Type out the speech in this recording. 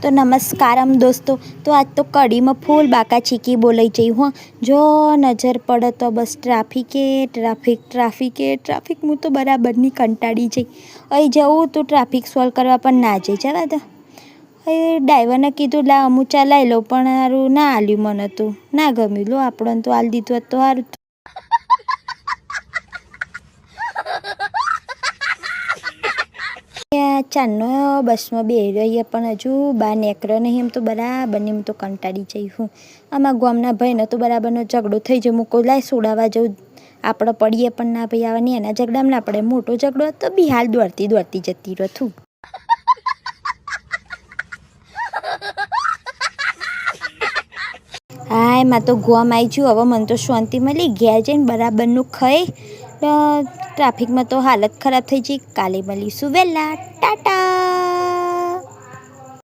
तो नमस्कारम दोस्तों। तो आज तो कड़ी में फूल बाका चीकी बोलाई चाहिए हूँ। जो नजर पड़े तो बस ट्राफिक मु तो बराबर नहीं कंटाड़ी जाई। अही जाऊँ तो ट्राफिक सॉल्व करवा पण ना जाई जवा दो। ड्राइवर ने कीधुं ला अमु चलाई लो पण हारू ना आल्युं मने तो ना गम्युं। लो आपणे तो आल दीधुं तो हारू। चानो बस में बेही रहीए पण हजू बार नेकळ्यो नहीं। एम तो बराबर नहीं, तो कंटाड़ी जई हूँ। आमा गामना भाईने तो बराबरनो झगड़ो थई गयो। मुको लाय सोडावा जाऊं, आपणे पड़ीए पण ना भाई आवा एना झगड़ामां ना पड़े। मोटो झगड़ो तो बी हाल दौड़ती दौड़ती जती रथुं। हाय मां तो गाम आई जू। हवे मन तो शांति मळी। घेर जईने बराबरनुं खाई। ट्राफिक में तो हालत खराब थई जई। काले मळीशुं वेला। टाटा।